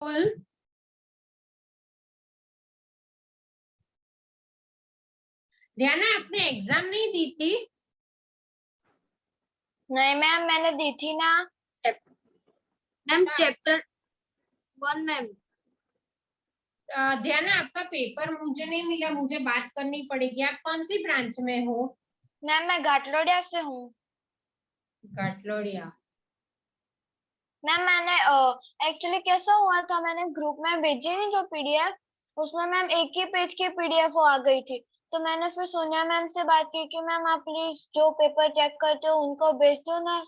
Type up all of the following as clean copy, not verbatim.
बोल। ध्याना, आपने एग्जाम नहीं दी थी? नहीं मैम, मैंने दी थी ना मैम, चैप्टर 1 मैम। ध्याना, आपका पेपर मुझे नहीं मिला, मुझे बात करनी पड़ेगी। आप कौन सी ब्रांच में हो? मैम मैं घाटलोडिया से हूँ। घाटलोडिया। मैम मैंने एक्चुअली कैसा हुआ था, मैंने ग्रुप में भेजी नहीं जो पीडीएफ, उसमें मैम एक ही पेज की पीडीएफ आ गई थी। तो मैंने फिर सोनिया मैम से बात की कि मैम आप प्लीज जो पेपर चेक करते हो उनको भेज दो ना।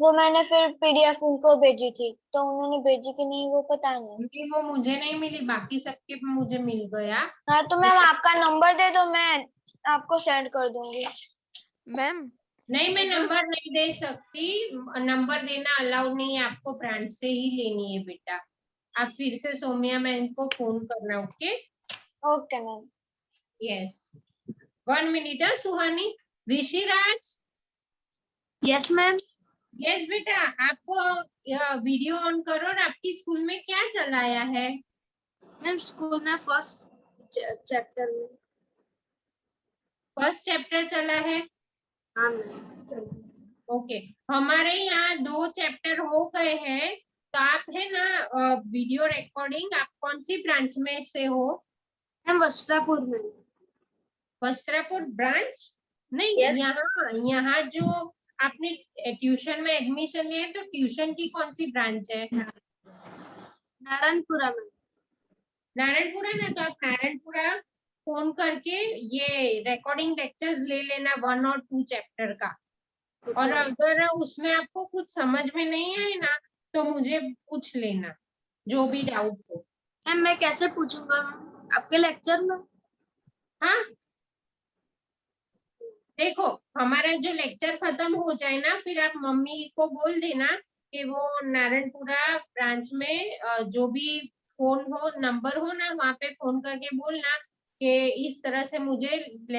वो मैंने फिर पीडीएफ उनको भेजी थी, तो उन्होंने भेजी कि नहीं वो पता नहीं। वो मुझे नहीं मिली, बाकी सबके मुझे मिल गया। हाँ तो मैम आपका नंबर दे दो, मैं आपको सेंड कर दूंगी। मैम नहीं, मैं नंबर नहीं दे सकती, नंबर देना अलाउड नहीं है, आपको ब्रांच से ही लेनी है बेटा। आप फिर से सौम्या मैम को फोन करना। Okay okay ma'am. Yes, 1 minute. Suhani. Rishiraj. Yes ma'am. Yes बेटा, आपको वीडियो ऑन करो। और आपकी स्कूल में क्या चलाया है? मैम स्कूल में फर्स्ट चैप्टर में। फर्स्ट चैप्टर चला है। हाँ मैम। ओके, हमारे यहाँ 2 चैप्टर हो गए हैं। तो आप है ना वीडियो रिकॉर्डिंग, आप कौन सी ब्रांच में से हो? मैम वस्त्रापुर में। वस्त्रापुर ब्रांच नहीं। Yes. यहाँ जो आपने ट्यूशन में एडमिशन लिया है, तो ट्यूशन की कौन सी ब्रांच है? नारायणपुरा में। नारायणपुरा ना, तो आप नारायणपुरा फोन करके ये रिकॉर्डिंग लेक्चर्स ले लेना 1 और 2 चैप्टर का। और अगर उसमें आपको कुछ समझ में नहीं आए ना, तो मुझे पूछ लेना, जो भी डाउट हो। मैम मैं कैसे पूछूंगा मैम, आपके लेक्चर में? हाँ, देखो, हमारा जो लेक्चर खत्म हो जाए ना, फिर आप मम्मी को बोल देना कि वो नारायणपुरा ब्रांच में जो भी फोन हो, नंबर हो ना, वहाँ पे फोन करके बोलना कि इस तरह से मुझे,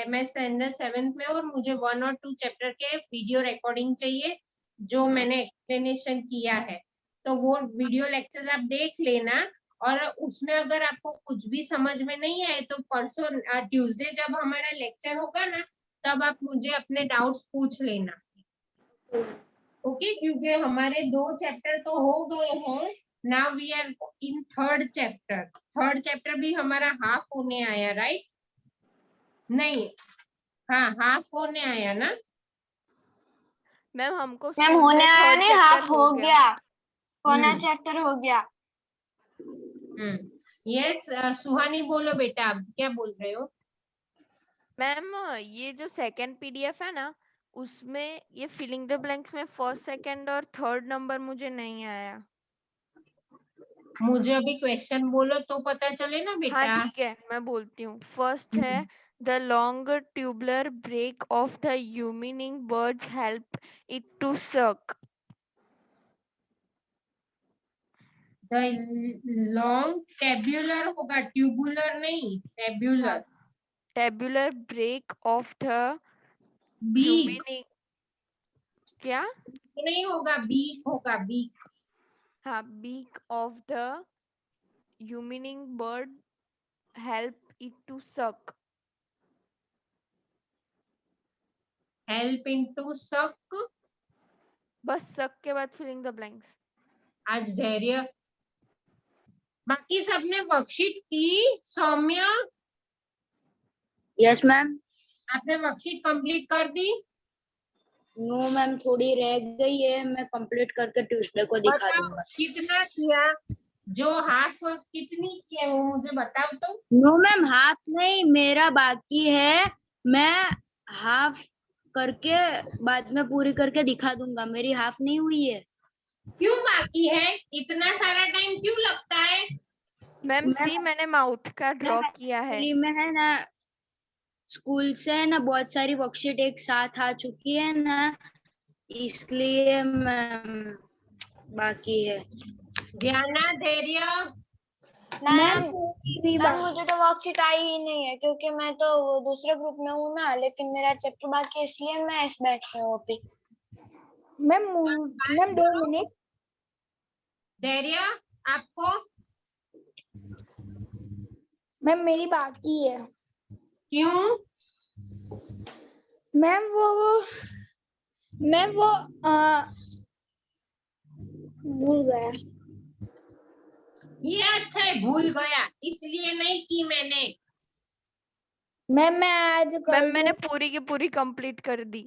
मैं स्टैंडर्ड 7th में, और मुझे 1 और 2 चैप्टर के वीडियो रिकॉर्डिंग चाहिए जो मैंने एक्सप्लेनेशन किया है। तो वो वीडियो लेक्चर आप देख लेना। और उसमें अगर आपको कुछ भी समझ में नहीं आए, तो परसों ट्यूसडे जब हमारा लेक्चर होगा ना, तब आप मुझे अपने डाउट्स पूछ लेना। ओके, क्योंकि हमारे 2 चैप्टर तो हो गए हैं। Now we are in 3rd chapter. 3rd chapter भी हमारा हाफ होने आया, राइट? नहीं, हाँ, हाफ होने आया ना। मैम हमको मैम स्कूल होने में आया थर्ड नहीं, हाफ चैप्टर हो गया। होना हम्म। चैप्टर हो गया। यस, सुहानी बोलो बेटा, आप क्या बोल रहे हो? मैम ये जो सेकंड पीडीएफ है ना, उसमें ये फिलिंग द ब्लैंक्स में फर्स्ट सेकंड और थर्ड नंबर मुझे नहीं आया। मुझे अभी क्वेश्चन बोलो तो पता चले ना हाँ बेटा। ठीक है, मैं बोलती हूँ। फर्स्ट है the long tubular break of the humming birds help it to suck. The long tabular होगा, ट्यूबुलर नहीं, tabular. Tabular break of the beak humming, क्या? नहीं होगा, बीक होगा, बीक। हाँ, beak of the humming bird help it to suck. Help into suck. बस सक के बाद फिलिंग द ब्लैंक्स। आज धैर्य। बाकी सबने वर्कशीट की? Saumya, yes ma'am. आपने वर्कशीट कंप्लीट कर दी? नो मैम, थोड़ी रह गई है, मैं कंप्लीट करके ट्यूसडे को दिखा बताओ दूंगा। कितना किया, जो हाफ कितनी की है वो मुझे बताओ तो। नो मैम, हाफ नहीं, मेरा बाकी है। मैं हाफ करके बाद में पूरी करके दिखा दूंगा, मेरी हाफ नहीं हुई है। क्यों बाकी है? इतना सारा टाइम क्यों लगता है? मैम सी, मैंने माउथ का ड्रॉ किया है। एक्चुअली में है ना, स्कूल से है ना बहुत सारी वर्कशीट एक साथ आ चुकी है ना, इसलिए मैम बाकी है। ध्याना, धैर्य। मैम मैम मुझे तो वर्कशीट आई ही नहीं है, क्योंकि मैं तो वो दूसरे ग्रुप में हूँ ना, लेकिन मेरा चैप्टर बाकी है, इसलिए मैं इस बैच में हूँ अभी। Ma'am ma'am 2 minute. धैर्य, आपको मैम मेरी बाकी है। क्यों? मैम वो भूल गया। ये अच्छा है, भूल गया, इसलिए नहीं की मैंने। मैम मैं आज मैम कर मैंने दूं। पूरी की पूरी कंप्लीट कर दी।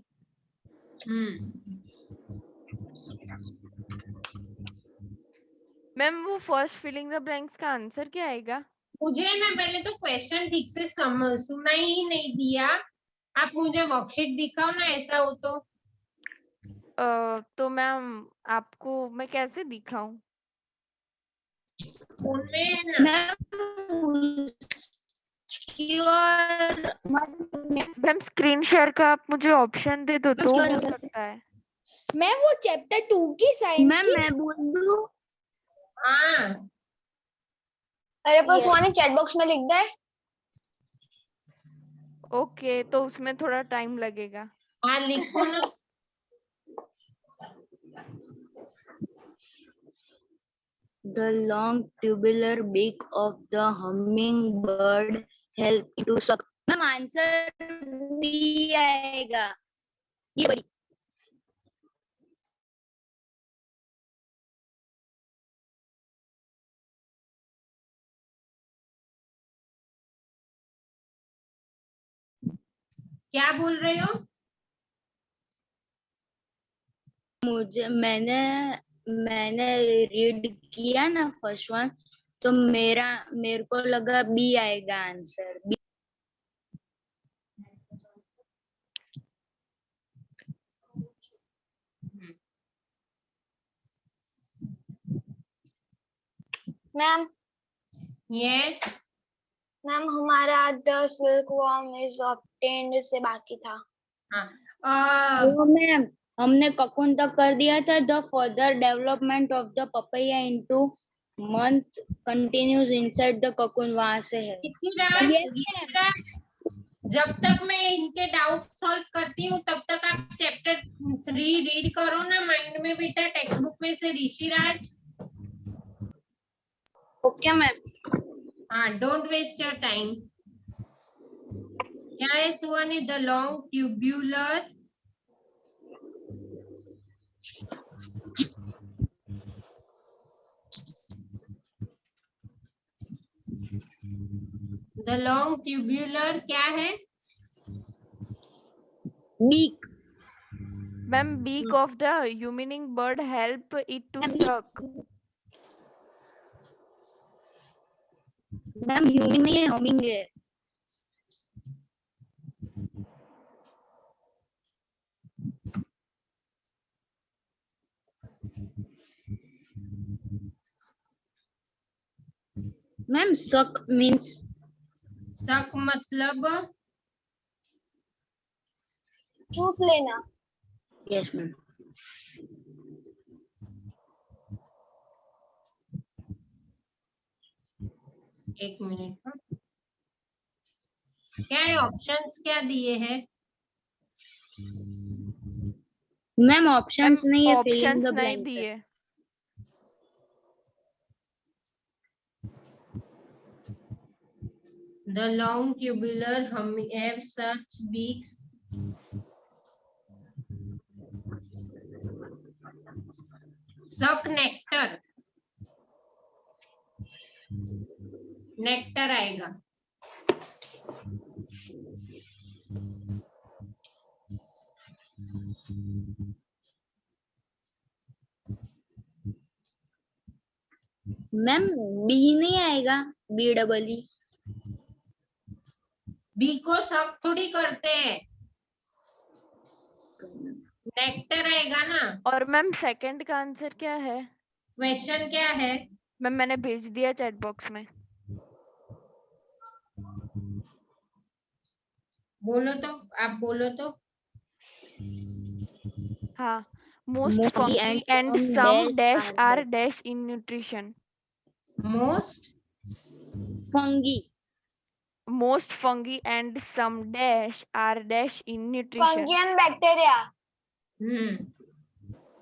मैम वो फर्स्ट फिलिंग द ब्लैंक्स का आंसर क्या आएगा? मुझे ना पहले तो क्वेश्चन ठीक से सुना ही नहीं दिया। आप मुझे वर्कशीट दिखाओ ना, ऐसा हो तो। तो मैम आपको मैं कैसे दिखाऊं? फोन में है ना? मैम उसकी और मैम स्क्रीन शेयर का आप मुझे ऑप्शन दे दो तो हो सकता है। मैम वो चैप्टर 2 की साइंस मैम की। मैं बोल दूं? हाँ अरे पर Yes. सुहानी चैट बॉक्स में लिख दे। ओके, तो उसमें थोड़ा टाइम लगेगा। हाँ, लिखो ना। The long tubular beak of the hummingbird help it to suck. Ma'am answer B आएगा। ये वाली। क्या बोल रहे हो? मैंने रीड किया ना फर्स्ट वन, तो मेरे को लगा बी आएगा answer. B. Ma'am yes. Ma'am हमारा the silk worm is obtained से बाकी था। हाँ, वो मैम हमने ककुन तक कर दिया था। The further development of the papaya into month continues inside the cocoon, वहां से है। ऋषिराज, Yes, ऋषिराज, जब तक मैं इनके डाउट सॉल्व करती हूँ तब तक आप चैप्टर 3 रीड करो ना माइंड में बेटा, टेक्स्ट बुक में से। Rishiraj, okay ma'am. हाँ, डोंट वेस्ट योर टाइम। क्या है सुहानी? द लॉन्ग ट्यूब्यूलर क्या है? Beak. Ma'am beak of the hummingbird help it to suck. Ma'am humming नहीं है, हमिंग है। मैम सक मीन्स सक मतलब चूस लेना। Yes ma'am. एक मिनट। हाँ, क्या है? ऑप्शंस क्या दिए हैं? मैम ऑप्शंस नहीं है, फिलिंग ऑप्शंस द नहीं ब्लैंक्स है। दिए। The long tubular have such beaks. Suck nectar. Nectar आएगा। मैम बी नहीं आएगा, बी डबल ई। बी को सक थोड़ी करते हैं, नेक्टर आएगा ना। और मैम सेकंड का आंसर क्या है? क्वेश्चन क्या है? मैम मैंने भेज दिया चैट बॉक्स में। बोलो तो, आप बोलो तो। हाँ, most Most fungi and some some dash dash are are dash. Dash in nutrition. Most fungi. Most fungi and some dash are dash in nutrition. Fungi and bacteria.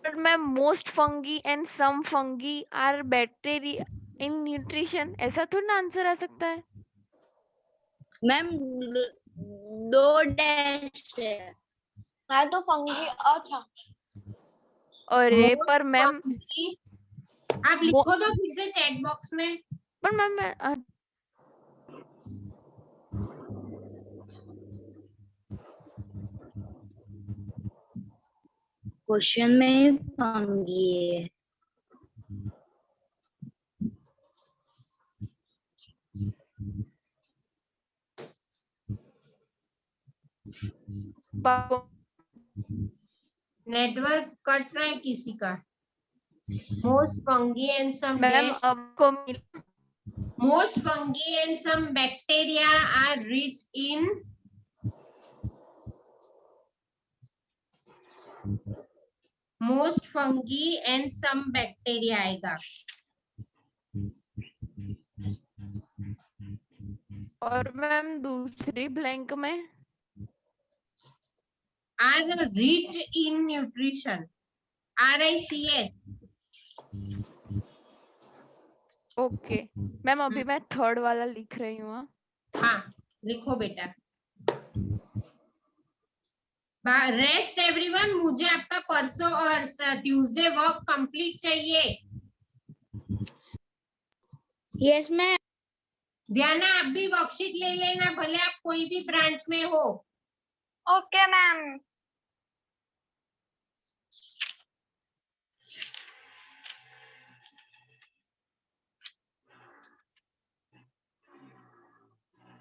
But ma'am, most fungi and some fungi are bacteria in nutrition. ऐसा थोड़ा ना answer आ सकता है। Ma'am 2 dash है। हाँ तो fungi, अच्छा और ये Most पर मैम funky, आप लिखो तो फिर से चैट बॉक्स में। पर मैम क्वेश्चन में फंगी है। नेटवर्क कट रहा है किसी का। Most fungi and some ma'am dash. आपको मिला Most fungi and some bacteria are rich in. Most fungi and some bacteria आएगा। और मैम दूसरी ब्लैंक में Are rich in nutrition. RICH. Okay ma'am अभी मैं थर्ड वाला लिख रही हूँ हाँ। हाँ लिखो बेटा। रेस्ट एवरीवन, मुझे आपका परसों और ट्यूसडे वर्क कंप्लीट चाहिए। Yes ma'am. ध्याना आप भी वर्कशीट ले लेना, भले आप कोई भी ब्रांच में हो। Okay ma'am.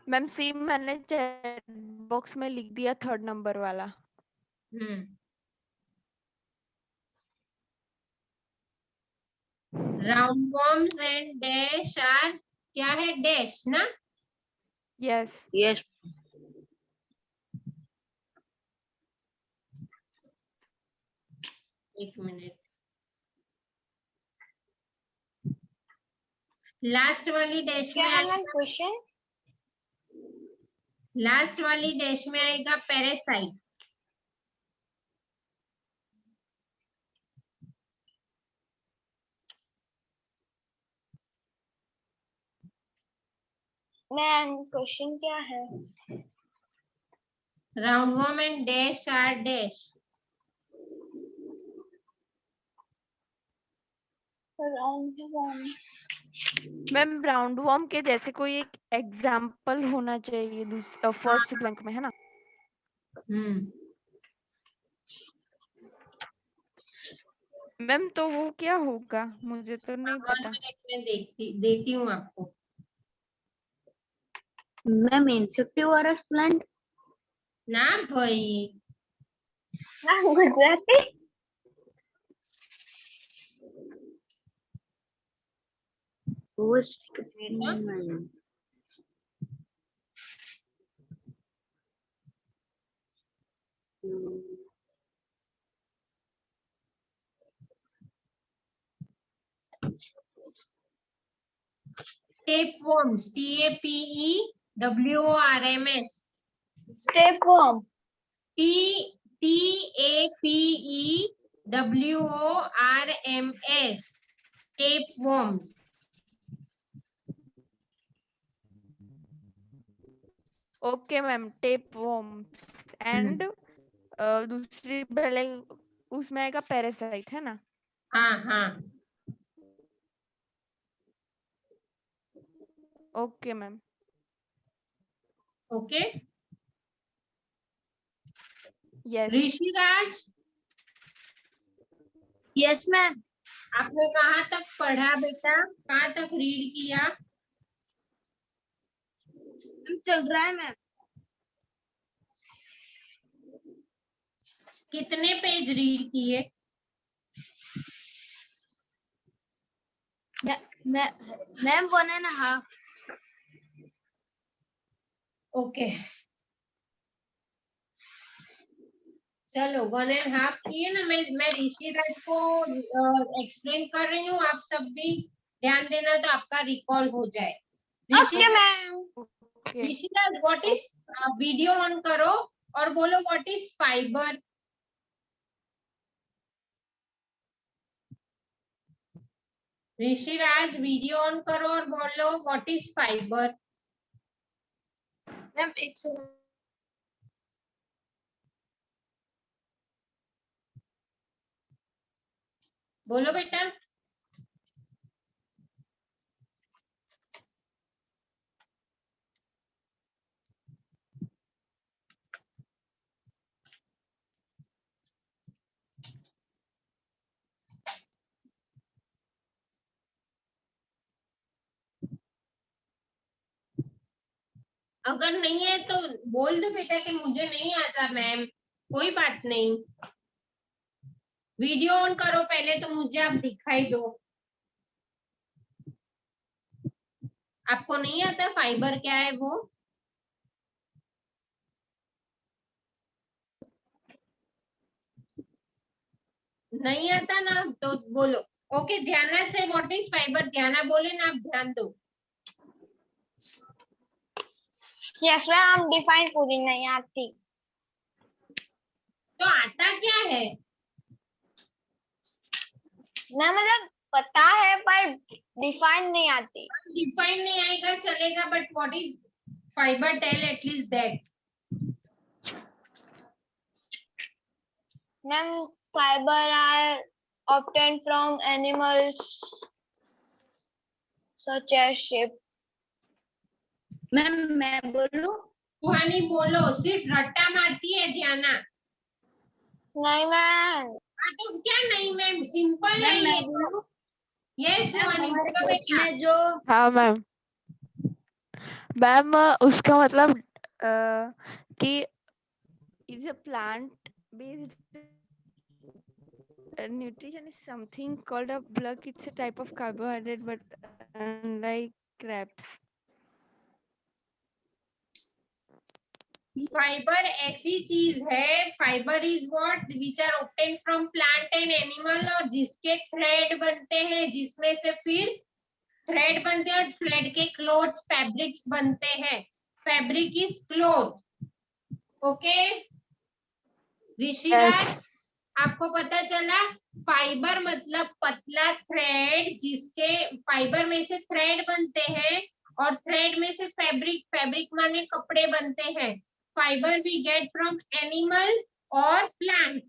मैम सी मैंने चैट बॉक्स में लिख दिया थर्ड नंबर वाला। Roundworms and dash are, क्या है डैश ना? यस यस एक मिनट, लास्ट वाली डैश क्या में है मैम आएगा, क्वेश्चन? लास्ट वाली डैश में आएगा पैरासाइट। मैम क्वेश्चन क्या है? Roundworm and dash are dash. Ma'am roundworm के जैसे कोई एक एग्जाम्पल होना चाहिए फर्स्ट ब्लैंक में है ना। मैम तो वो क्या होगा मुझे तो नहीं पता। मैं देती हूँ आपको। Ma'am insectivorous plant. ना भाई, ma'am Gujarati. Post tapeworms, TAPEWORMS, step worm. TAPEWORMS, tapeworms। Okay ma'am tape warm and दूसरी पहले उसमें आएगा पैरासाइट है ना। हाँ हाँ okay ma'am. Okay. Yes Rishiraj, yes ma'am. आपने कहाँ तक पढ़ा बेटा, कहाँ तक रीड किया? चल रहा है मैम। कितने पेज रीड किए? मैम 1.5। ओके चलो 1.5 किए ना। मैं ऋषिराज को एक्सप्लेन कर रही हूँ, आप सब भी ध्यान देना तो आपका रिकॉल हो जाए। Okay ma'am. Okay Rishiraj what is, video on करो और बोलो what is fibre. Rishiraj video on करो और बोलो व्हाट इज फाइबर। मैम एक सेकंड। बोलो बेटा। अगर नहीं है तो बोल दो बेटा कि मुझे नहीं आता मैम, कोई बात नहीं। वीडियो ऑन करो पहले, तो मुझे आप दिखाई दो। आपको नहीं आता फाइबर क्या है वो? नहीं आता ना तो बोलो। ओके, ध्याना से व्हाट इज फाइबर, ध्याना बोले ना, आप ध्यान दो। यस मैम, डिफाइन पूरी नहीं आती। तो आता क्या है? मैम मतलब पता है पर डिफाइन नहीं आती। डिफाइन नहीं आएगा चलेगा, but what is fibre, tell at least that. Ma'am fibre are obtained from animals such as sheep. Ma'am मैं बोलूं? सुहानी बोलो, सिर्फ रट्टा मारती है ध्याना। नहीं मैम। हाँ तो क्या नहीं मैम, सिंपल है मैम ये मैं तो। बोलूं? यस मैम सुहानी हमारे बोलो कोर्स बेटा। में जो हाँ मैम। मैम उसका मतलब कि is a plant based nutrition is something called a bulk. It's a type of carbohydrate, but unlike crabs. Fibre ऐसी चीज है, fibre is what which are obtain from plant and animal, और जिसके thread बनते हैं, जिसमें से फिर थ्रेड बनते हैं और थ्रेड के क्लोथ्स, फैब्रिक्स बनते हैं। Fabric is cloth. Okay Rishiraj, Yes. आपको पता चला? फाइबर मतलब पतला थ्रेड, जिसके फाइबर में से थ्रेड बनते हैं और थ्रेड में से फैब्रिक, फैब्रिक माने कपड़े बनते हैं। Fibre we get from animal और प्लांट।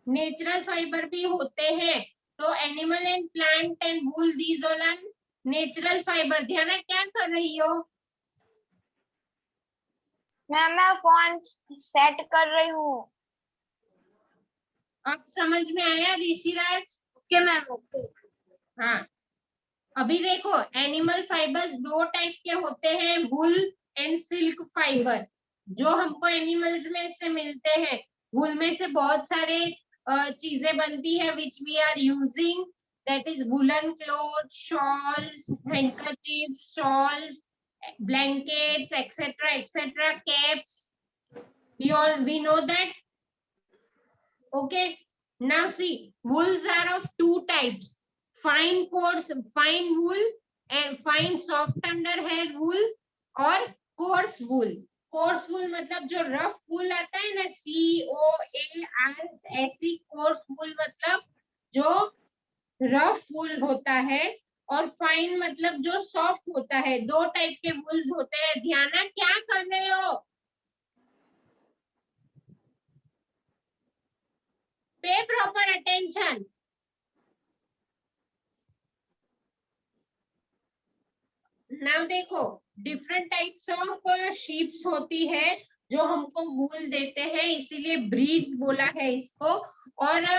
नेचुरल फाइबर भी होते हैं, तो animal and plant and wool, these all are natural fibre. ध्यान, क्या कर रही हो? मैम मैं फोन सेट कर रही हूँ। अब समझ में आया ऋषिराज? Okay ma'am, okay. हाँ, अभी देखो, एनिमल फाइबर्स दो टाइप के होते हैं, वुल एंड सिल्क फाइबर, जो हमको एनिमल्स में से मिलते हैं। वुल में से बहुत सारे चीजें बनती है which we are using, that is woollen cloth, shawls, handkerchief, shawls, blankets, etc., etc., caps. We know that. Okay, now see, wools are of two types: fine coarse fine wool and fine soft under hair wool, और coarse wool। coarse wool मतलब जो rough wool आता है ना, COAR, ऐसी coarse wool मतलब जो rough wool होता है, और फाइन मतलब जो सॉफ्ट होता है। दो टाइप के वूल्स होते हैं। ध्याना, क्या कर रहे हो? पे प्रॉपर अटेंशन। नाउ देखो, डिफरेंट टाइप्स ऑफ शीप्स होती है जो हमको वूल देते हैं, इसीलिए ब्रीड्स बोला है इसको। और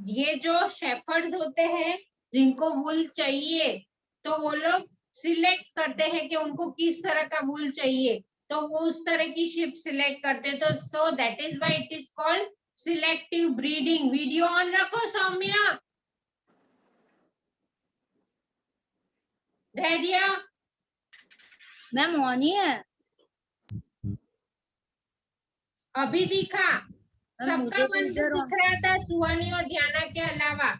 ये जो शेफर्ड्स होते हैं, जिनको वूल चाहिए, तो वो लोग सिलेक्ट करते हैं कि उनको किस तरह का वूल चाहिए, तो वो उस तरह की शिप सिलेक्ट करते हैं। तो so that is why it is called selective breeding. Video on रखो सौम्या। धैर्य, मैम ऑन ही है। अभी दिखा? सबका मुझे तो बंद इधर दिख रहा था, सुहानी और ध्याना के अलावा।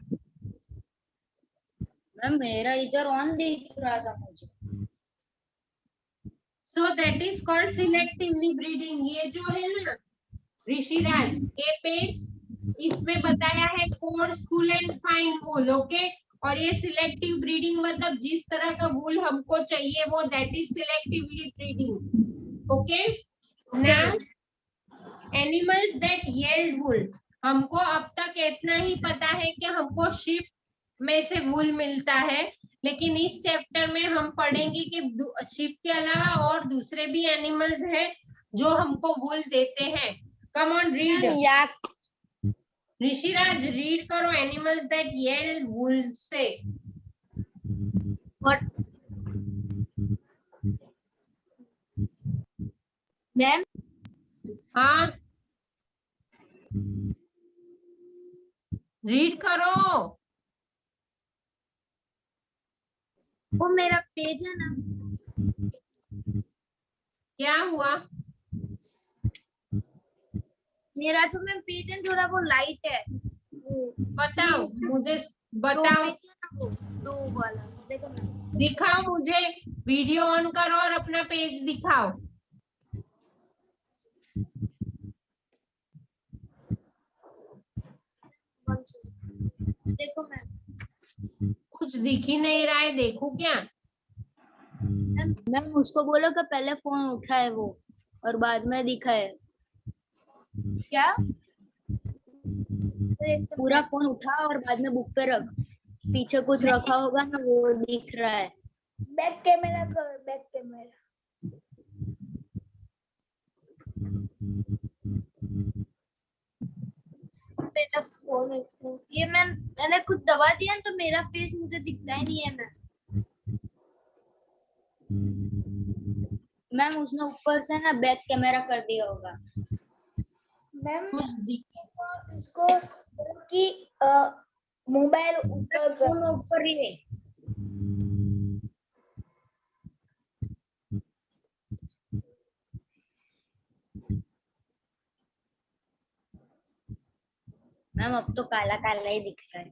मैम मेरा इधर ऑन दिख रहा था मुझे। So that is called selectively breeding. ये जो है ना ऋषिराज, ये पेज, इसमें बताया है course wool and fine wool. Okay, और ये सिलेक्टिव ब्रीडिंग मतलब जिस तरह का वूल हमको चाहिए वो, that is selectively breeding. Okay. Now, animals that yield wool. हमको अब तक इतना ही पता है कि हमको शिप में से वूल मिलता है, लेकिन इस चैप्टर में हम पढ़ेंगे कि शिप के अलावा और दूसरे भी एनिमल्स हैं जो हमको वूल देते हैं. Come on read. yak, Rishiraj read करो. एनिमल्स दैट yield wool से. What? मैम हाँ, रीड करो. वो मेरा पेज है ना, क्या हुआ? मेरा जो मैम पेज है थोड़ा वो लाइट है, वो बताओ मुझे, दो बताओ, पेज है ना, वो दो वाला देखो मैम. दिखाओ मुझे. वीडियो ऑन करो और अपना पेज दिखाओ. देखो मैम. कुछ दिख ही नहीं रहा है. देखो क्या? मैम उसको बोलो कि पहले फोन उठाए वो और बाद में दिखाए. क्या? पूरा फोन उठा और बाद में बुक पे रख. पीछे कुछ रखा होगा ना, वो दिख रहा है. बैक कैमरा कर, बैक कैमरा. मेरा फोन ये मैंने कुछ दबा दिया तो मेरा फेस मुझे दिखता ही नहीं है मैम. मैम उसने ऊपर से ना बैक कैमरा कर दिया होगा. मैम कुछ दिख. इसको कि मोबाइल ऊपर कर. फोन ऊपर ले. मैम अब तो काला काला ही दिख रहा है.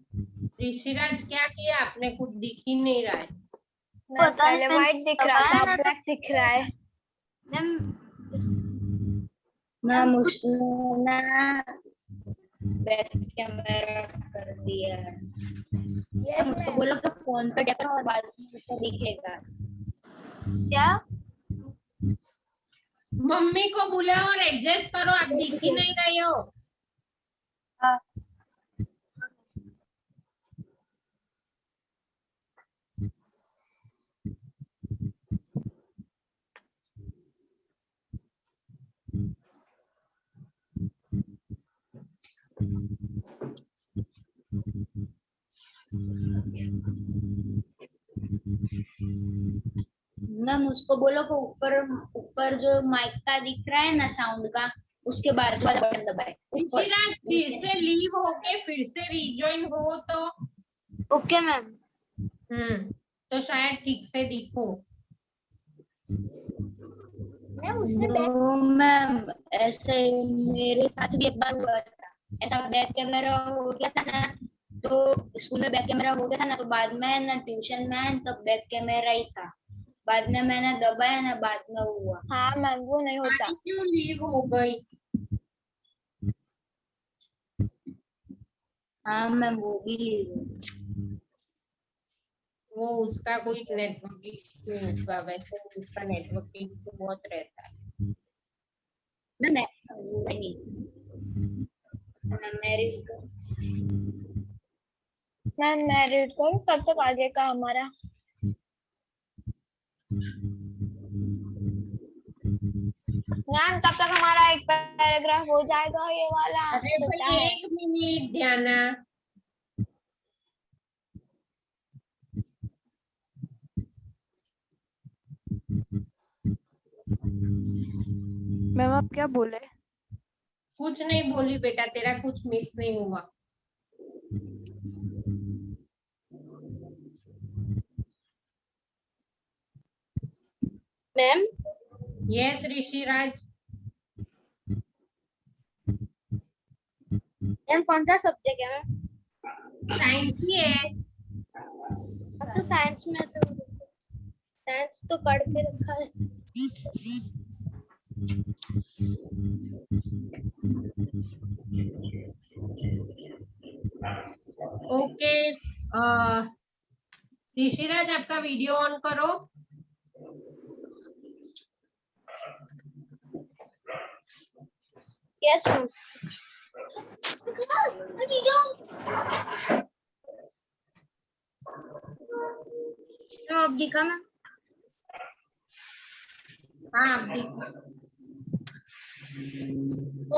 ऋषिराज क्या किया आपने? कुछ दिख ही नहीं रहा है. पता नहीं, पहले मैंने व्हाइट दिख रहा दबाया था, ना तो- ब्लैक दिख रहा है. मैम मैम उसने ना बैक कैमरा कर दिया है. यस उसको मैम. बोलो कि फोन पे देखो और बाद में उसको दिखेगा. क्या? मम्मी को बुलाओ और एडजस्ट करो. आप दिख ही नहीं रहे हो. हाँ. मैम उसको बोलो कि ऊपर ऊपर जो माइक का दिख रहा है ना साउंड का, उसके बाजू वाला बटन दबाए. ऊपर. ऋषिराज फिर से लीव होके फिर से रिजॉइन हो तो ओके मैम. तो शायद ठीक से दिखो. मैम उसने बैक नो मैम, ऐसे मेरे साथ भी एक बार हुआ था. ऐसा बैक कैमरा हो गया था ना, तो स्कूल में बैक कैमरा हो गया था ना, तो बाद में ना ट्यूशन में आया तब बैक कैमरा ही था. बाद में मैंने दबाया ना, बाद में हुआ. हाँ मैम, वो नहीं होता. पानी क्यों लीव हो गई? हाँ मैम वो भी. वो उसका कोई नेटवर्क इश्यू होगा. वैसे उसका नेटवर्क इश्यू बहुत रहता है. मैं नहीं. मैम मैं रीड करूँ, तब तक आगे का हमारा. मैम तब तक हमारा एक पैराग्राफ हो जाएगा, ये वाला अरे छोटा भाई है. 1 मिनट ध्याना. मैम आप क्या बोले? कुछ नहीं बोली बेटा. तेरा कुछ मिस नहीं हुआ. मैम. यस ऋषिराज. मैम कौन सा सब्जेक्ट है मैम? साइंस ही है. अब तो साइंस में तो साइंस तो पढ़ के रखा है. ओके. ऋषिराज आपका वीडियो ऑन करो. Yes, ma'am. तो अब दिखा मैम. हाँ आप देखो.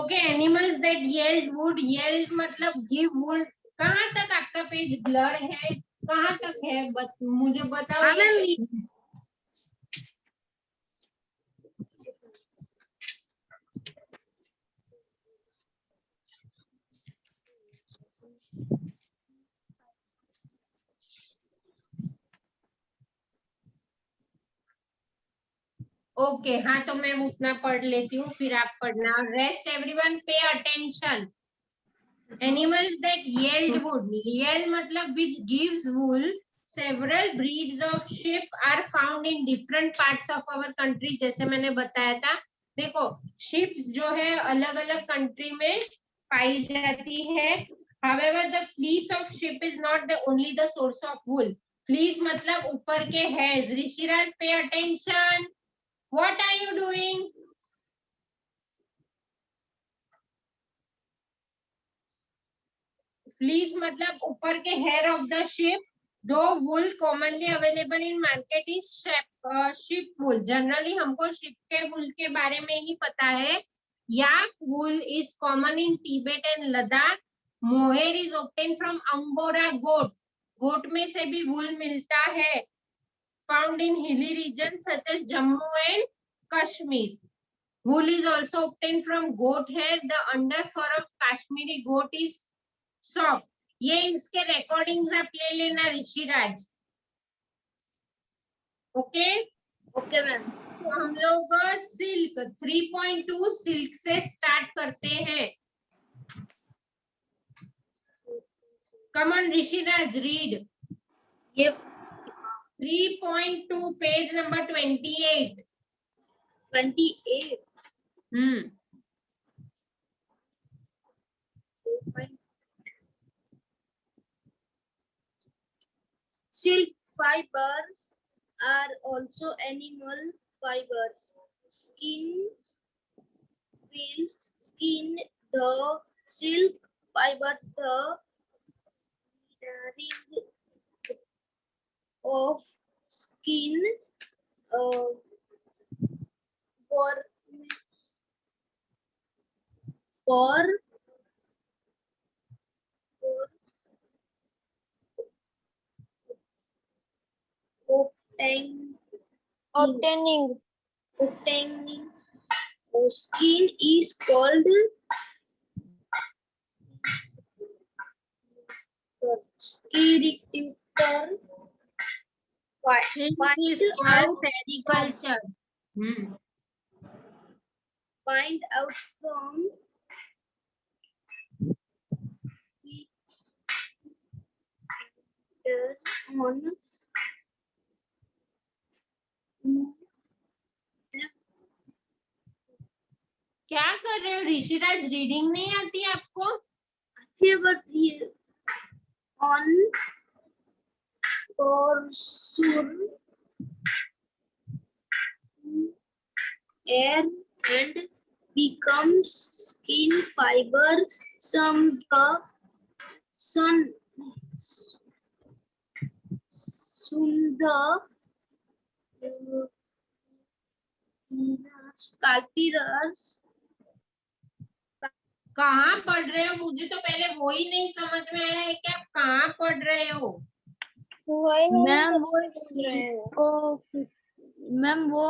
Okay, animals that yield wool. Yield मतलब गिव वुड. कहाँ तक आपका पेज ब्लर है, कहाँ तक है, मुझे बताओ. हाँ मैम. ओके हाँ, तो मैं उतना पढ़ लेती हूँ, फिर आप पढ़ना. Rest everyone, pay attention. Animals that yield wool. Yield मतलब which gives wool. Several breeds of sheep are found in different parts of our country. जैसे मैंने बताया था, देखो sheep जो है अलग अलग कंट्री में पाई जाती है. However, the fleece of sheep is not the only the source of wool. Fleece मतलब ऊपर के hairs. Rishiraj, pay attention. What are you doing? Fleece मतलब ऊपर के hair of the sheep. Though wool commonly available in market is sheep wool. Generally हमको sheep के wool के बारे में ही पता है. Yak wool is common in Tibet and Ladakh. Mohair is obtained from Angora goat. Goat में से भी wool मिलता है. Found in hilly regions such as Jammu and Kashmir. Wool is also obtained from goat hair. The underfur of Kashmiri goat is soft. ये इसके recordings आप ले लेना ऋषिराज. ओके. Okay ma'am. तो हम लोग सिल्क 3.2 सिल्क से स्टार्ट करते हैं. Come on Rishiraj, read. ये 3.2 page number 28. 28. Silk fibers are also animal fibers. Skin the silk fibers, the ring of skin for obtaining skin is called scariculture. Silk is called sericulture. Find out from on क्या कर रहे हो Rishiraj? Reading नहीं आती आपको? बताइए. On air and becomes skin fiber. Some sculptors. कहाँ पढ़ रहे हो? मुझे तो पहले वो ही नहीं समझ में आया है कि आप कहाँ पढ़ रहे हो. मैम वो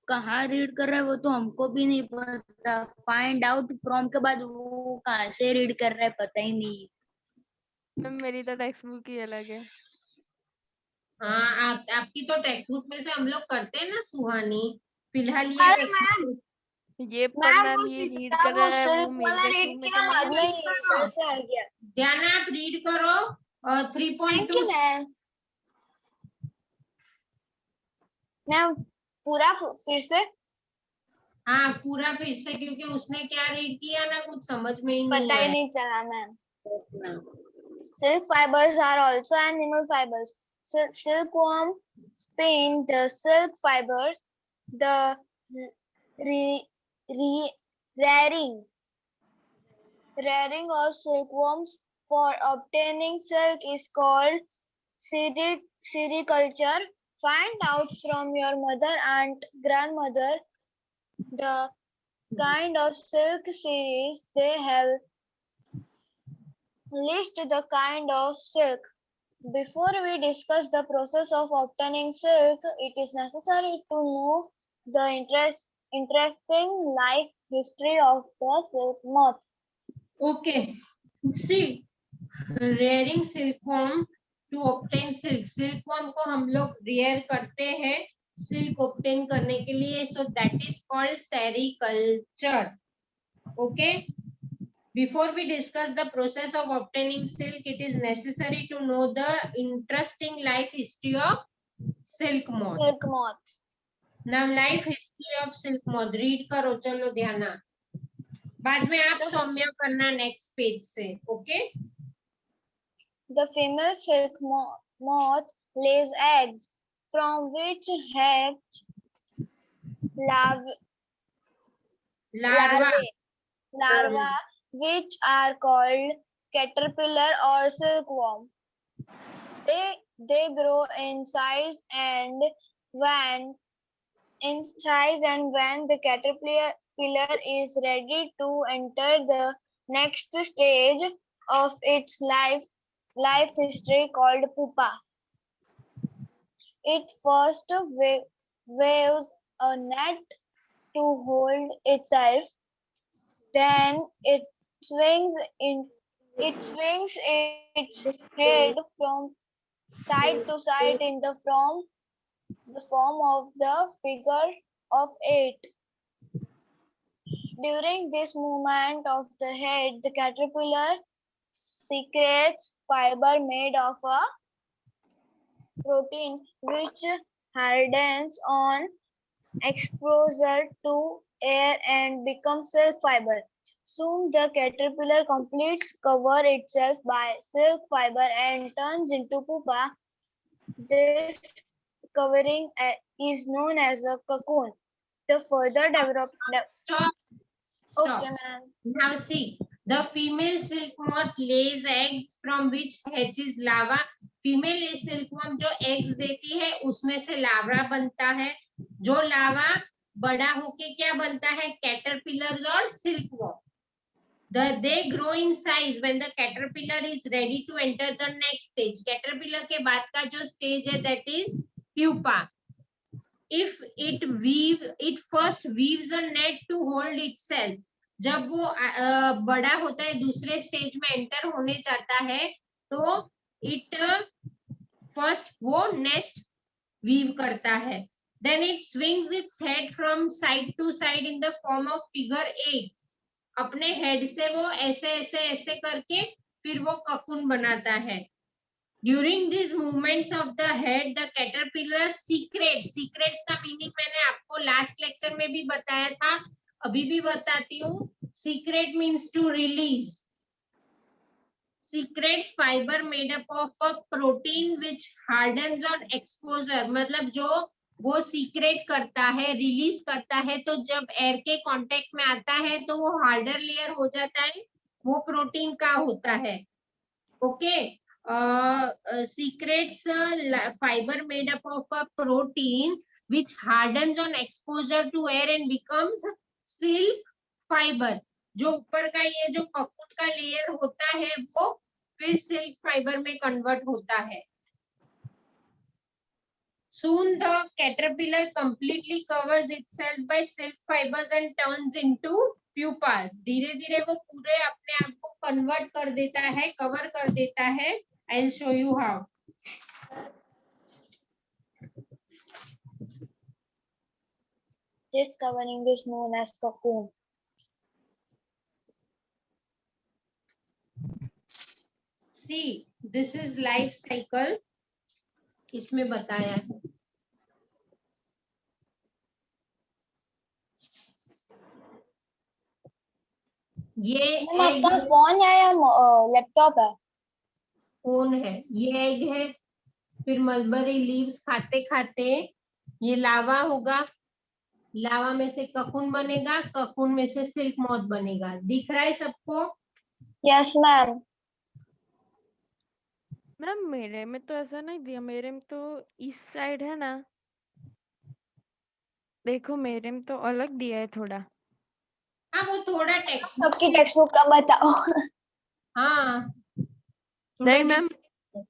कहाँ रीड कर रहा है वो तो हमको भी नहीं पता. फाइंड आउट फ्रॉम के बाद वो कहाँ से रीड कर रहा है पता ही नहीं. मैम मेरी तो टेक्स्ट बुक ही अलग है. हाँ, आपकी तो टेक्स्ट बुक में से हम लोग करते हैं ना सुहानी. फिलहाल ये टेक्स्ट ये पर मैम ये रीड कर रहा है वो मेरे टेक्स्ट बुक में तो नहीं है. ध्यान आप रीड करो. 3.2 मैम पूरा फिर से. हाँ पूरा फिर से, क्योंकि उसने क्या रीड किया ना कुछ समझ में ही नहीं पता ही आया. नहीं चला ma'am. Silk fibers are also animal fibers. Silkworm spin the silk fibers. The rearing Rearing of silkworms for obtaining silk is called sericulture. Find out from your mother and grandmother the kind of silk series they have. List the kind of silk. Before we discuss the process of obtaining silk, it is necessary to know the interesting life history of the silk moth. Okay. See, rearing silkworm to obtain silk. Silkworm को हम लोग rear करते हैं silk obtain करने के लिए. So that is called sericulture. Okay. Before we discuss the process of obtaining silk, it is necessary to know the interesting life history of silk moth. Silk moth. Now life history of silk moth. Read करो, चलो ध्यान. बाद में आप सौम्य करना next page से. Okay. The female silk moth lays eggs from which hatch larvae, which are called caterpillar or silkworm. They grow in size and when the caterpillar is ready to enter the next stage of its life history called pupa. It first waves a net to hold itself. Then it swings its head from side to side in the form of the figure of 8. During this movement of the head, the caterpillar secretes fiber made of a protein which hardens on exposure to air and becomes silk fiber. Soon the caterpillar completes cover itself by silk fiber and turns into pupa. This covering is known as a cocoon. The further development. Stop. Okay, ma'am. Now see, the female silk moth lays eggs from which hatches larva. Female silkworm जो eggs देती है उसमें से larva बनता है. जो larva बड़ा होके क्या बनता है? कैटरपिलर्स और silkworm. They grow in size when the caterpillar is ready to enter the next stage. Caterpillar के बाद का जो stage है that is pupa. If it first weaves a net to hold itself. जब वो बड़ा होता है दूसरे स्टेज में एंटर होने जाता है तो it first वो नेस्ट वीव करता है. Then it swings its head from side to side in the form of figure 8. अपने हेड से वो ऐसे ऐसे ऐसे करके फिर वो ककून बनाता है. During these movements of the head, the caterpillar secretes का मीनिंग मैंने आपको लास्ट लेक्चर में भी बताया था, अभी भी बताती हूँ. Secret means to release. Secretes fiber made up of a protein which hardens on exposure. मतलब जो वो सीक्रेट करता है, रिलीज करता है, तो जब एयर के कांटेक्ट में आता है तो वो हार्डर लेयर हो जाता है. वो प्रोटीन का होता है. Okay. Secretes fiber made up of a protein which hardens on exposure to air and becomes silk fiber. जो ऊपर का ये जो ककून का लेयर होता है वो फिर सिल्क फाइबर में कन्वर्ट होता है. Soon the caterpillar completely covers itself by silk fibers and turns into pupa. धीरे धीरे वो पूरे अपने आप को कन्वर्ट कर देता है, कवर कर देता है. I'll show you how. This covering is known as cocoon. See, this is life cycle. इसमें बताया है. ये आपका फोन है या लैपटॉप है? फोन है. ये एग है. फिर मलबरी लीव्स खाते खाते ये लावा होगा. लावा में से ककून बनेगा, ककून में से सिल्क मॉथ बनेगा. दिख रहा है सबको? Yes ma'am. मैम मेरे में तो ऐसा नहीं दिया, मेरे में तो इस साइड है ना, देखो मेरे में तो अलग दिया है थोड़ा। हाँ वो थोड़ा टेक्स्ट बुक सबकी टेक्स्ट बुक का बताओ। हाँ थोड़ा नहीं मैम, different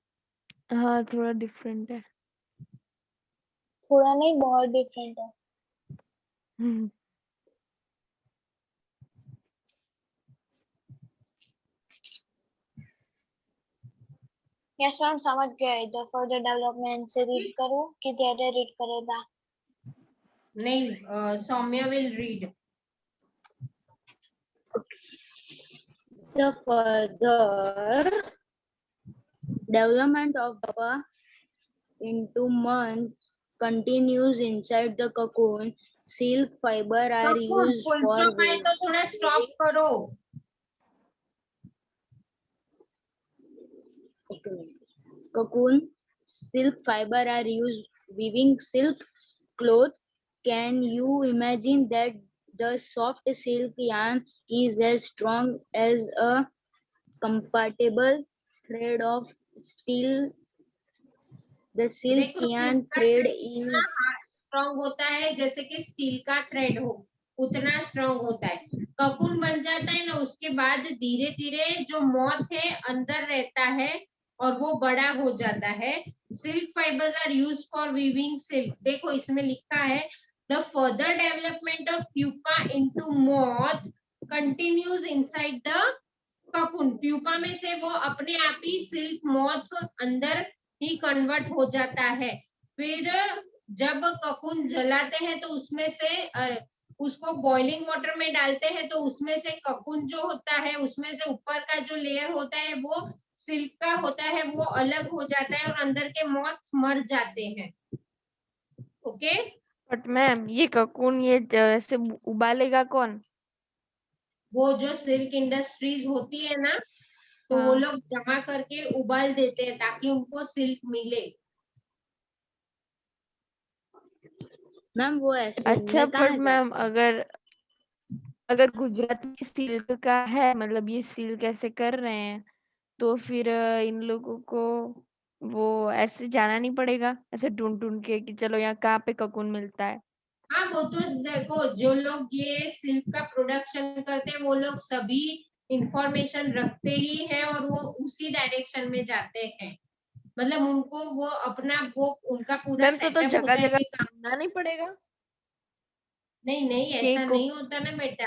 हाँ थोड़ा डिफरेंट है। थोड़ा नहीं, बहुत डिफरेंट है। यस मैम समझ गए। इधर फर्दर डेवलपमेंट से रीड है। करूं कि धैर्य रीड करेगा? नहीं Saumya will read. The further development of pupa into months continues inside the cocoon. Silk fiber are Kapoor used full for stop आए तो थोड़ा स्टॉप करो। cocoon. Silk fiber are used weaving silk cloth. Can you imagine that the soft silk yarn is as strong as a compatible thread of steel? The silk देखो silk yarn का thread thread is इतना strong होता है जैसे कि steel का thread हो, उतना स्ट्रॉन्ग होता है। ककून बन जाता है ना, उसके बाद धीरे धीरे जो मॉथ है अंदर रहता है और वो बड़ा हो जाता है। Silk fibres are used for weaving silk. देखो इसमें लिखा है the further development of pupa into moth continues inside the cocoon. Pupa में से वो अपने आप ही सिल्क मॉथ अंदर ही कन्वर्ट हो जाता है। फिर जब ककून जलाते हैं तो उसमें से उसको बॉइलिंग वाटर में डालते हैं तो उसमें से ककून जो होता है उसमें से ऊपर का जो लेयर होता है वो सिल्क का होता है, वो अलग हो जाता है और अंदर के मॉथ मर जाते हैं। ओके बट मैम ये ककून ये ऐसे उबालेगा कौन? वो जो सिल्क इंडस्ट्रीज होती है ना, तो वो हाँ लोग जमा करके उबाल देते हैं ताकि उनको सिल्क मिले। मैम वो ऐसे अच्छा, ढूंढने पर कहाँ मैम जाते हैं? अगर अगर गुजरात में सिल्क का है, मतलब ये सिल्क ऐसे कर रहे हैं, तो फिर इन लोगों को वो ऐसे जाना नहीं पड़ेगा ऐसे ढूंढ ढूंढ के कि चलो यहाँ कहाँ पे ककून मिलता है। हाँ वो तो देखो जो लोग ये सिल्क का प्रोडक्शन करते हैं वो लोग सभी इंफॉर्मेशन रखते ही हैं और वो उसी डायरेक्शन में जाते हैं। मतलब उनको वो अपना वो उनका पूरा मैम तो सेटअप जगह होता है जगह कि काम। ढूंढना नहीं पड़ेगा नहीं नहीं कि ऐसा को। नहीं होता ना बेटा।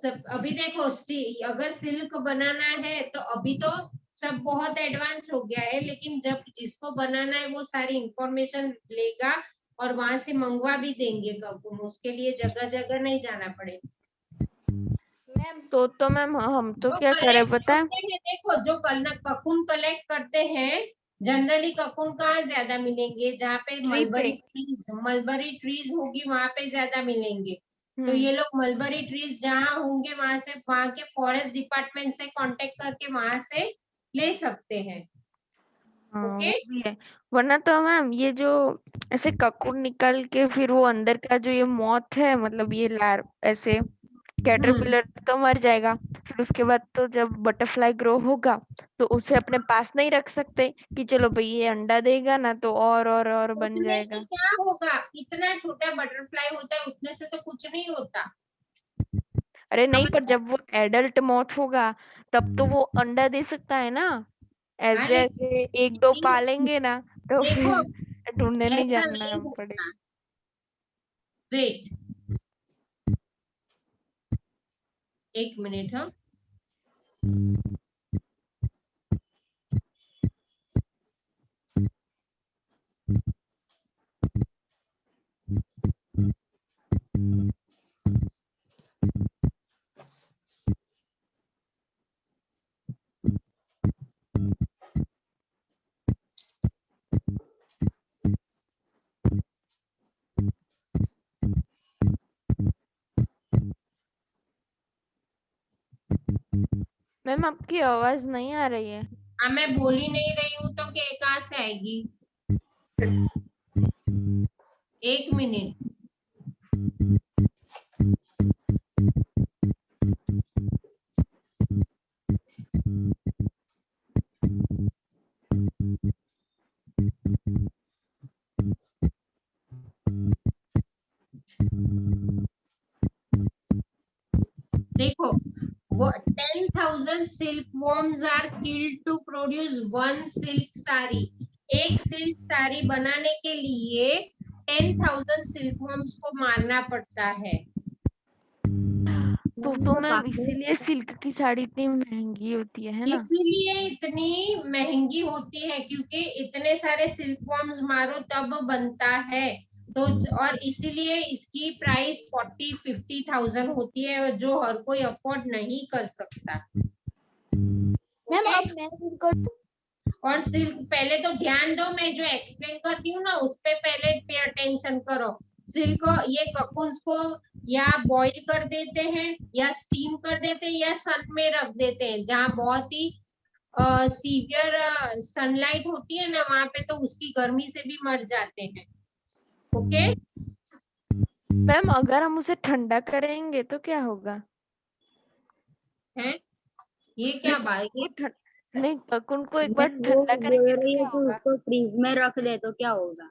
सब अभी देखो अगर सिल्क बनाना है तो अभी तो सब बहुत एडवांस हो गया है, लेकिन जब जिसको बनाना है वो सारी इंफॉर्मेशन लेगा और वहां से मंगवा भी देंगे कपून। उसके लिए जगह जगह नहीं जाना पड़ेगा। मैम तो मैम हम तो जो क्या करें कलेक्ट पता है? करते हैं, देखो जो ककून कलेक्ट करते हैं जनरली ककून कहाँ ज्यादा मिलेंगे, जहाँ पे ट्री पे। मलबरी ट्रीज होगी वहां पे ज्यादा मिलेंगे। तो ये लोग मलबरी ट्रीज जहाँ होंगे वहां से, वहां के फॉरेस्ट डिपार्टमेंट से कांटेक्ट करके वहां से ले सकते हैं। हाँ ओके वो भी है। वरना तो मैम ये जो ऐसे ककून निकल के फिर वो अंदर का जो ये मॉथ है, मतलब ये लार ऐसे कैटरपिलर तो मर जाएगा। फिर उसके बाद तो जब बटरफ्लाई ग्रो होगा तो उसे अपने पास नहीं रख सकते कि चलो भाई ये अंडा देगा ना तो और बन उतने से जाएगा। क्या होगा, इतना छोटा बटरफ्लाई होता है, उतने से तो कुछ नहीं होता। अरे नहीं, समझ पर जब वो एडल्ट मॉथ होगा तब तो वो अंडा दे सकता है ना। हाँ ऐसे लेकिन ऐसे एक दो पालेंगे ना तो देखो फिर ढूंढने नहीं ऐसा जाना नहीं होता। पड़ेगा। वेट एक मिनट। हाँ मैम आपकी आवाज नहीं आ रही है। हाँ मैं बोल ही नहीं रही हूँ तो के कहाँ से आएगी। एक मिनट। देखो वो 10,000 silkworms are killed to produce one silk sari. एक सिल्क साड़ी बनाने के लिए 10,000 silkworms को मारना पड़ता है। तो मैम इसीलिए सिल्क की साड़ी इतनी महंगी होती है ना? इसलिए इतनी महंगी होती है क्योंकि इतने सारे सिल्कवर्म्स मारो तब बनता है। तो और इसीलिए इसकी प्राइस 40-50,000 होती है जो हर कोई अफोर्ड नहीं कर सकता। Ma'am okay? अब मैं read करूँ? और सिल्क पहले तो ध्यान दो, मैं जो एक्सप्लेन करती हूँ ना उस पे पहले पे अटेंशन करो। सिल्क ये ककुन्स को या बॉईल कर देते हैं या स्टीम कर देते हैं या सन में रख देते हैं जहाँ बहुत ही सीवियर सनलाइट होती है ना वहां पे, तो उसकी गर्मी से भी मर जाते हैं। ओके? मैम अगर हम उसे ठंडा करेंगे तो क्या होगा? हैं? ये क्या बात वो है? नहीं, ककुन को एक बार वो ठंडा बोल करेंगे तो रही है क्या कि होगा? उसको फ्रीज में रख दे तो क्या होगा?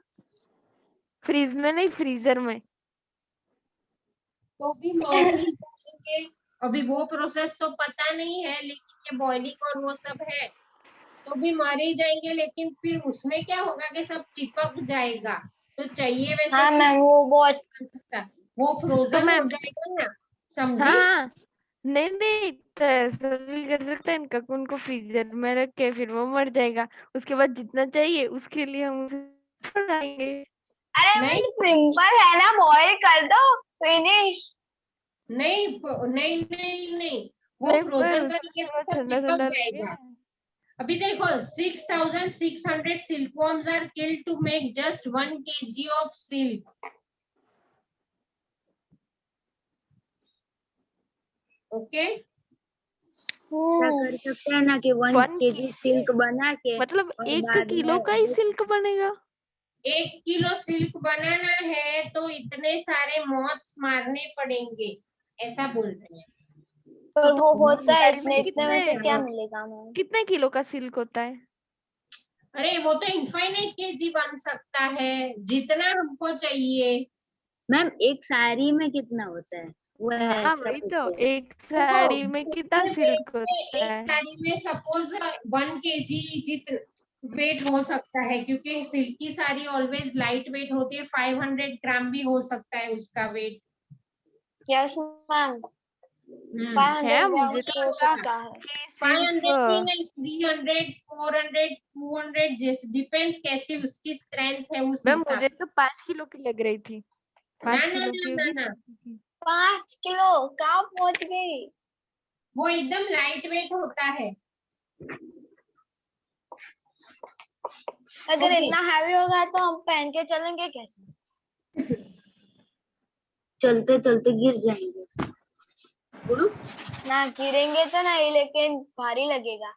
फ्रीज में नहीं, फ्रीजर में। तो भी मर ही जाएंगे। अभी वो प्रोसेस तो पता नहीं है, लेकिन ये बॉइलिंग और वो सब है तो भी मर ही जाएंगे। लेकिन फिर उसमें क्या होगा कि सब चिपक जाएगा, तो चाहिए वैसा हाँ मैम सिल्क वो बहुत बन सकता, वो तो फ्रोजन हो मैम जाएगा ना, समझी? हाँ, नहीं नहीं, तो ऐसा भी कर सकते हैं, ककुन को फ्रीजर में रख के फिर वो मर जाएगा। उसके बाद जितना चाहिए उसके लिए हम उसे छोड़ाएंगे। अरे नहीं सिंपल है ना, बॉईल कर दो, फिनिश। नहीं नहीं नहीं नहीं, वो नहीं, पर फ्रोजन उसको करेंगे थोड़ा तो सब ठंडा चिपक ठंडा जाएगा। लगेगा। अभी देखो 6,600 silkworms are killed to make just 1 kg of silk. Okay? क्या कर सकते हैं ना कि 1 1 kg सिल्क बना के मतलब और 1 बाद किलो में का ही सिल्क बनेगा? 1 किलो सिल्क बनाना है तो इतने सारे मॉथ्स मारने पड़ेंगे, ऐसा बोल रहे हैं। पर वो तो होता है साड़ी में इतने में से कितने क्या मिलेगा मैम? कितने किलो का सिल्क होता है? अरे वो तो इनफाइनाइट केजी बन सकता है, जितना हमको चाहिए। मैम एक साड़ी में कितना होता है वो हाँ ऐसा वही पूछ तो, रहे हैं। एक देखो साड़ी में कितना सिल्क होता एक है? साड़ी में सपोज 1 केजी जितना वेट हो सकता है, क्योंकि सिल्क की साड़ी ऑलवेज लाइट वेट होती है। 500 ग्राम भी हो सकता है उसका वेट। यस मैम, हम्म 500 है, ग्राम मुझे तो तो लगा होता है। कि सिर्फ 500 की नहीं, 300 400 200 जैसे डिपेंड्स कैसी उसकी स्ट्रेंथ है उस मैम हिसाब। मुझे तो 5 किलो की लग रही थी। ना 5 ना किलो ना की ना होगी। ना, 5 किलो कहाँ पहुंच गई? वो एकदम लाइट वेट होता है। अगर ओके, इतना हैवी होगा तो हम पहन के चलेंगे कैसे? चलते चलते गिर जाएंगे। ना गिरेंगे तो नहीं, लेकिन भारी लगेगा।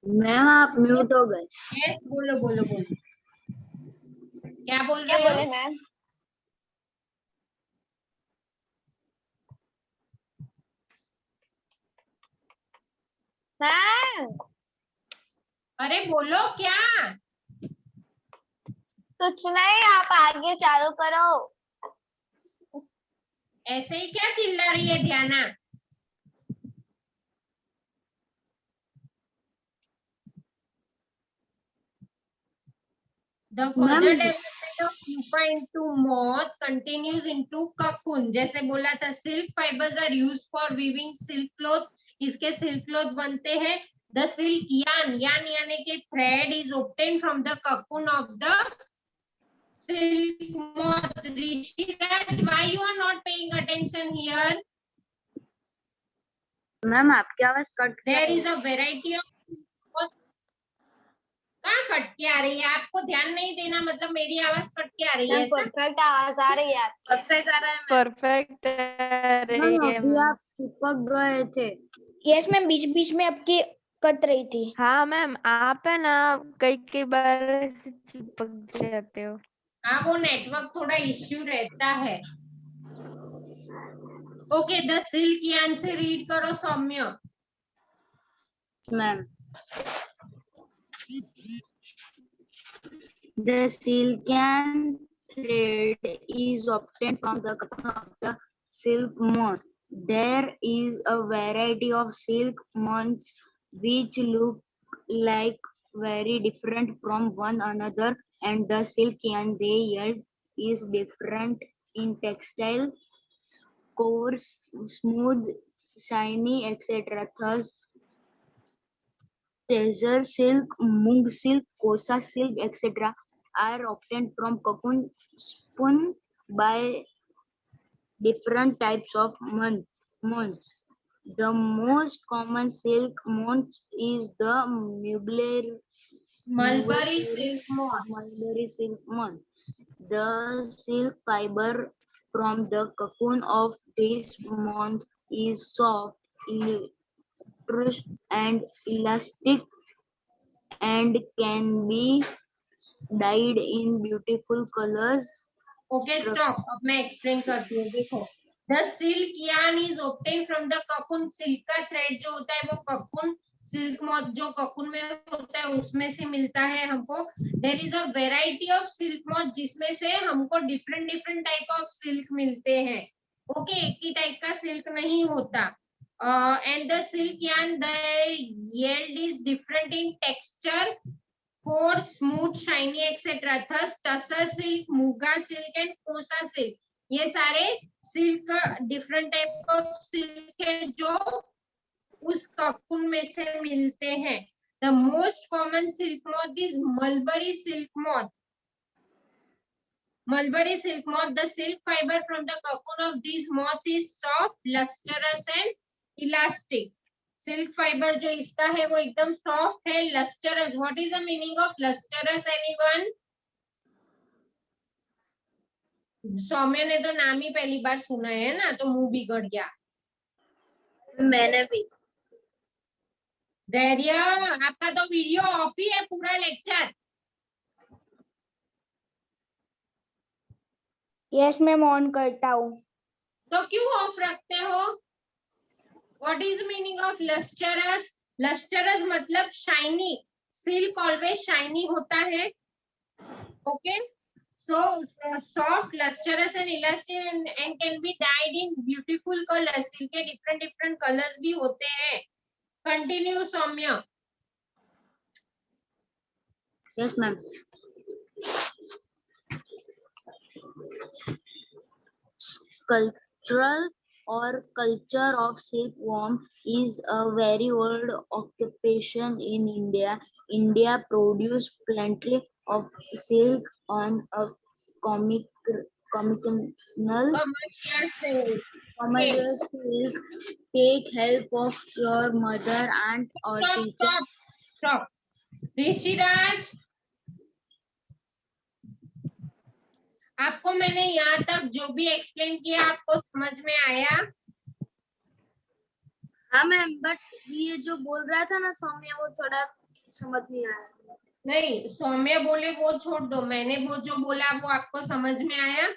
मैम आप म्यूट हो गए। यस बोलो बोलो बोलो, क्या बोल क्या रहे हो? बोले मैम? मैम अरे बोलो क्या? कुछ नहीं, आप आगे चालू करो। ऐसे ही क्या चिल्ला रही है ध्याना? The further ma'am development of pupa into moth continues into cocoon. जैसे बोला था silk fibers are used for weaving silk cloth. इसके silk cloth बनते हैं। The silk yarn, yarn यानी कि thread is obtained from the cocoon of the silk moth. Rishiraj, why you are not paying attention here? Ma'am आपकी आवाज cut There रही is है। a variety of moth. कहाँ cut के आ रही है? आपको ध्यान नहीं देना मतलब मेरी आवाज कट के आ रही है मैम ऐसा? परफेक्ट आवाज आ रही है आपकी। परफेक्ट आ रहा है मैम। परफेक्ट रही मैम है अभी मैम। आप चिपक गए थे। यस मैम, बीच बीच में आपकी कट रही थी। हाँ मैम, आप है ना कई कई बार ऐसे चिपक जाते हो। हाँ वो नेटवर्क थोड़ा इश्यू रहता है। ओके, द सिल्क यार्न से रीड करो Saumya. Ma'am The silken thread is obtained from the cocoon of the silk moth. There is a variety of silk moths which look like very different from one another, and the silk yarn they yield is different in textile, coarse, smooth, shiny, etc. Thus, Tezer silk, mung silk, kosa silk, etc. are obtained from cocoon spun by different types of moths. The most common silk moth is the Mulberry silk moth. mulberry silk moth. The silk fiber from the cocoon of this moth is soft, lustrous, and elastic, and can be dyed in beautiful colors. Okay stop, अब मैं explain करती हूँ। देखो, the silk yarn is obtain from the cocoon. Silk का thread जो होता है वो ककून, सिल्क मॉथ जो ककून में होता है उसमें से मिलता है हमको। There is a variety of silk moth जिसमें से हमको different different type of silk मिलते हैं। ओके, एक ही टाइप का सिल्क नहीं होता। And the silk yarn the yield is different in texture, coarse, smooth, shiny, etc. Thus, tussar silk, muga silk and kosa silk, ये सारे silk different type of silk है जो उस ककून में से मिलते हैं। The most common silk moth is mulberry silk moth. Mulberry silk moth. The silk fiber from the cocoon of this moth is soft, lustrous and elastic. Silk fibre जो इसका है वो एकदम सॉफ्ट है, lustrous. What is the meaning of lustrous anyone? Saumya ने तो नाम ही पहली बार सुना है ना, तो मुंह बिगड़ गया। मैंने भी। धैर्य, आपका तो वीडियो ऑफ ही है पूरा लेक्चर। यस मैम, ऑन करता हूँ। तो क्यों ऑफ रखते हो? What is meaning of lustrous? Lustrous मतलब shiny. Silk always shiny होता है. Okay. So soft, lustrous and elastic and can be dyed in beautiful colors. Silk के different colors भी होते हैं. Continue, Saumya. Yes, ma'am. Cultural or culture of silkworm is a very old occupation in India. India produces plenty of silk on a communal Commercial sale. commercial silk. Take help of your mother, aunt, or teacher. Stop. Rishiraj, आपको मैंने यहाँ तक जो भी explain किया आपको समझ में आया? हाँ मैम, बट ये जो बोल रहा था ना सौम्या, वो थोड़ा समझ नहीं आया। नहीं, सौम्या बोले वो छोड़ दो, मैंने वो जो बोला वो आपको समझ में आया?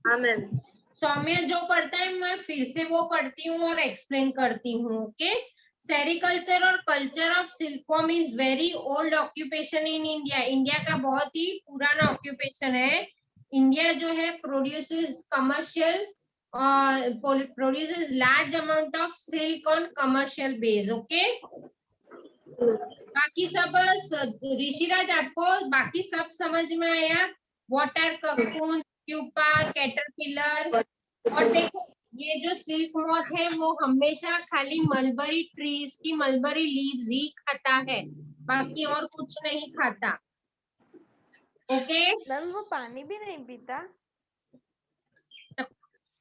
हाँ मैम। सौम्या जो पढ़ता है मैं फिर से वो पढ़ती हूँ और एक्सप्लेन करती हूँ। ओके, सेरिकल्चर और culture of silkworm is very old occupation in India. India का बहुत ही पुराना ऑक्यूपेशन है। इंडिया जो है produces commercial produces large amount of silk on commercial base. Okay, बाकी सब ऋषिराज आपको बाकी सब समझ में आया? What are cocoon, pupa, caterpillar. और देखो, ये जो सिल्क मॉथ है वो हमेशा खाली मलबरी ट्रीज की मलबरी लीव्स ही खाता है, बाकी और कुछ नहीं खाता। ओके, मैम वो पानी भी नहीं पीता?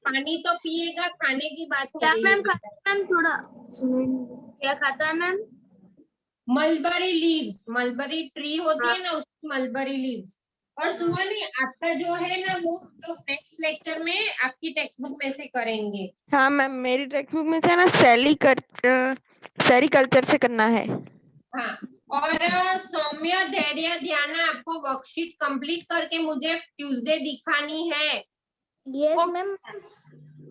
पानी तो पिएगा, खाने की बात हो क्या रही मैम है। खाता है मैम? थोड़ा क्या खाता है ma'am? Mulberry leaves, mulberry tree होती है ना उसकी मलबरी लीव्स। और सुमन, आपका जो है ना वो तो नेक्स्ट लेक्चर में आपकी टेक्स्ट बुक में से करेंगे। हाँ मैम, मेरी टेक्स्ट बुक में से ना सेरिकल्चर से करना है। हाँ, और सौम्य, धैर्य, ध्यान, आपको वर्कशीट कंप्लीट करके मुझे ट्यूसडे दिखानी है। Yes ma'am.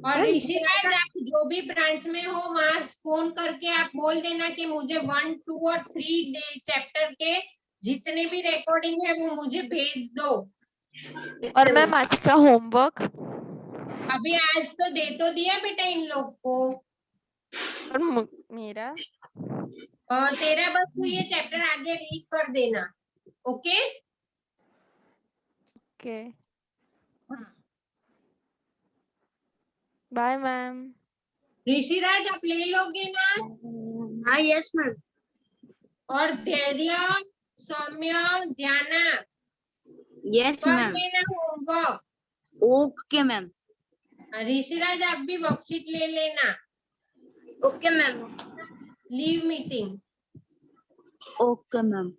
और ऋषिराज, आप जो भी ब्रांच में हो वहां फोन करके आप बोल देना कि मुझे 1, 2 और 3 चैप्टर के जितने भी रिकॉर्डिंग है वो मुझे भेज दो। और मैम आज का होमवर्क अभी आज तो दे तो दिया बेटा इन लोग को, और मेरा और तेरा बस तू ये चैप्टर आगे रीड कर देना। ओके। ओके हाँ। Bye ma'am. ऋषिराज आप ले लोगे ना? हाँ यस मैम। और धैर्य, सौम्य, ध्याना यस कर मैम। लेना होमवर्क। Okay ma'am. ऋषिराज आप भी वर्कशीट ले लेना। Okay ma'am. Leave meeting. Okay ma'am.